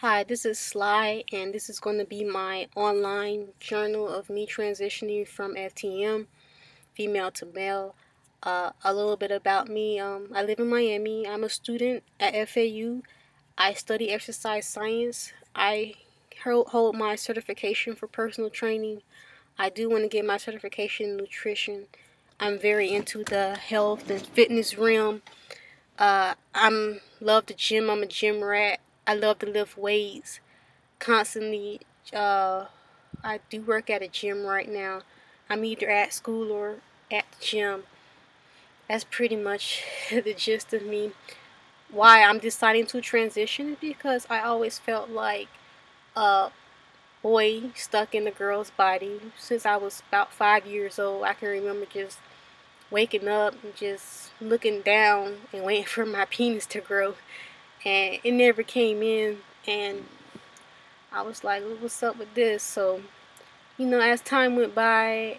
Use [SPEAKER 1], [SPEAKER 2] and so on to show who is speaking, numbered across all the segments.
[SPEAKER 1] Hi, this is Sly, and this is going to be my online journal of me transitioning from FTM, female to male. A little bit about me. I live in Miami. I'm a student at FAU. I study exercise science. I hold my certification for personal training. I do want to get my certification in nutrition. I'm very into the health and fitness realm. I'm love the gym. I'm a gym rat. I love to lift weights constantly. uh I do work at a gym right now. I'm either at school or at the gym. That's pretty much the gist of me. Why I'm deciding to transition is because I always felt like a boy stuck in a girl's body since I was about 5 years old. I can remember just waking up and just looking down and waiting for my penis to grow, and it never came in. And I was like, what's up with this? So as time went by,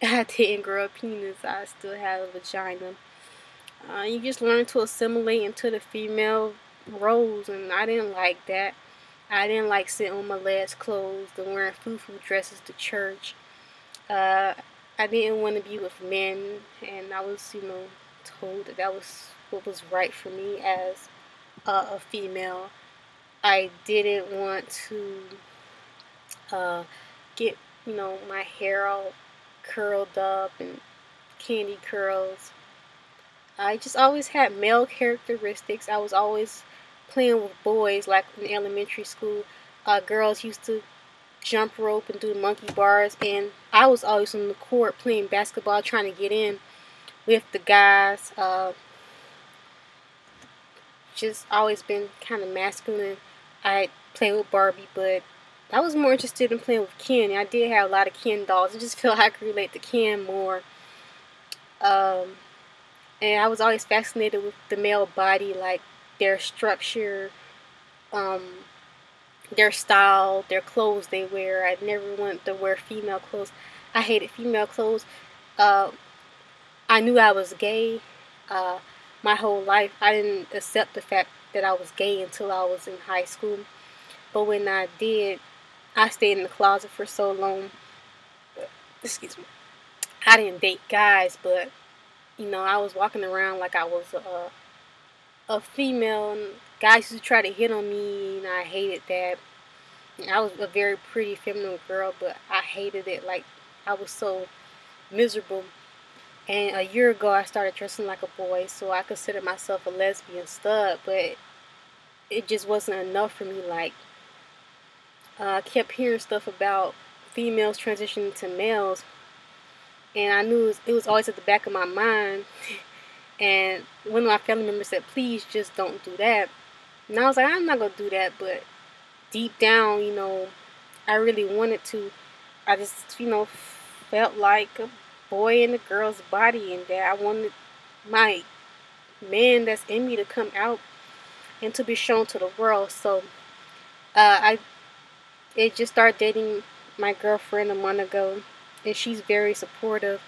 [SPEAKER 1] I didn't grow a penis. I still had a vagina. You just learn to assimilate into the female roles, and I didn't like that. I didn't like sitting with my legs closed and wearing foo-foo dresses to church. Uh, I didn't want to be with men, and I was, told that that was what was right for me as a female. I didn't want to uh, get my hair all curled up and candy curls. I just always had male characteristics. I was always playing with boys, like in elementary school. Girls used to jump rope and do monkey bars, and I was always on the court playing basketball, trying to get in with the guys. Just always been kind of masculine. I played with Barbie, but I was more interested in playing with Ken. I did have a lot of Ken dolls. I just feel I could relate to Ken more. Um, and I was always fascinated with the male body, like their structure, um, their style, their clothes they wear. I never wanted to wear female clothes. I hated female clothes. Uh, I knew I was gay uh, my whole life. I didn't accept the fact that I was gay until I was in high school. But when I did, I stayed in the closet for so long. Excuse me. I didn't date guys, but I was walking around like I was a female, and guys used to try to hit on me, and I hated that. And I was a very pretty feminine girl, but I hated it. Like, I was so miserable. And a year ago, I started dressing like a boy, so I consider myself a lesbian stud, but it just wasn't enough for me. Like, I kept hearing stuff about females transitioning to males, and I knew it was always at the back of my mind. And one of my family members said, please just don't do that. And I was like, I'm not going to do that, but deep down, I really wanted to. I just, felt like a boy in a girl's body, and that I wanted my man that's in me to come out and to be shown to the world. So I it just started dating my girlfriend a month ago, and she's very supportive.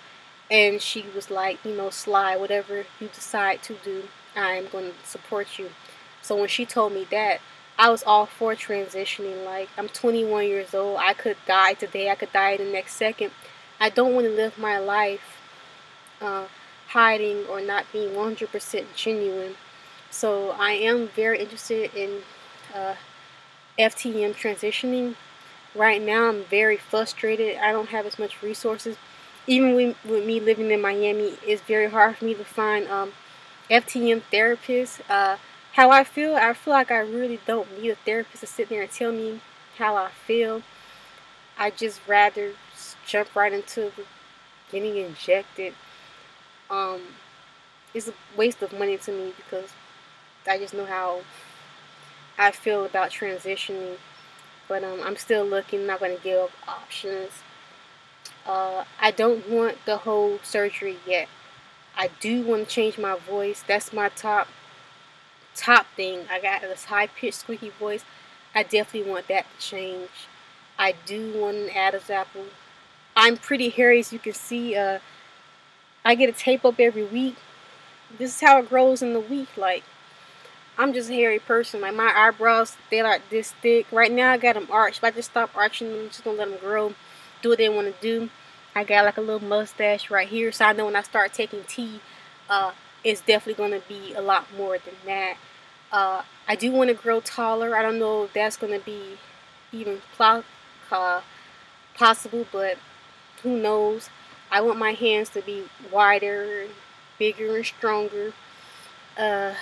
[SPEAKER 1] And she was like, Sly, whatever you decide to do, I'm going to support you. So when she told me that, I was all for transitioning. Like, I'm 21 years old. I could die today. I could die the next second. I don't want to live my life uh, hiding or not being 100% genuine. So I am very interested in uh, FTM transitioning. Right now, I'm very frustrated. I don't have as much resources. Even with me living in Miami, it's very hard for me to find FTM therapists. How I feel like I really don't need a therapist to sit there and tell me how I feel. I just rather jump right into getting injected. Um, it's a waste of money to me because I just know how I feel about transitioning. But I'm still looking. Not going to give up options. I don't want the whole surgery yet. I do want to change my voice. That's my top thing. I got this high pitched squeaky voice. I definitely want that to change. I do want an Adam's apple. I'm pretty hairy, as you can see. I get a tape up every week. This is how it grows in the week. Like, I'm just a hairy person. Like my eyebrows, they like this thick. Right now I got them arched. If I just stop arching them, I'm just gonna let them grow, do what they want to do. I got like a little mustache right here, so I know when I start taking tea, it's definitely gonna be a lot more than that. I do want to grow taller. I don't know if that's gonna be even uh, possible, but who knows? I want my hands to be wider, bigger, and stronger. Uh,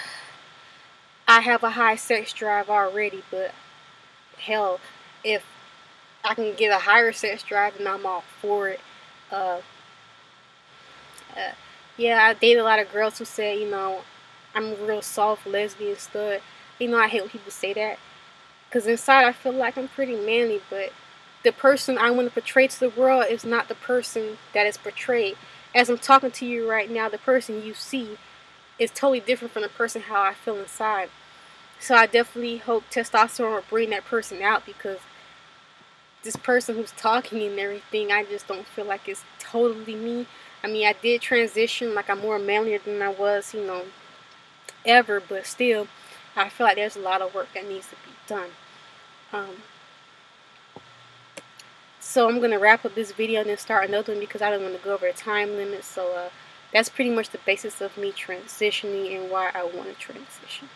[SPEAKER 1] I have a high sex drive already, but hell, if I can get a higher sex drive, then I'm all for it. Uh, uh, yeah, I date a lot of girls who say, I'm a real soft lesbian stud. I hate when people say that, because inside I feel like I'm pretty manly, but the person I want to portray to the world is not the person that is portrayed. As I'm talking to you right now, the person you see is totally different from the person how I feel inside. So I definitely hope testosterone will bring that person out, because this person who's talking and everything, I just don't feel like it's totally me. I mean, I did transition, like I'm more manlier than I was, ever, but still, I feel like there's a lot of work that needs to be done. So I'm going to wrap up this video and then start another one, because I don't want to go over a time limit. So that's pretty much the basis of me transitioning and why I want to transition.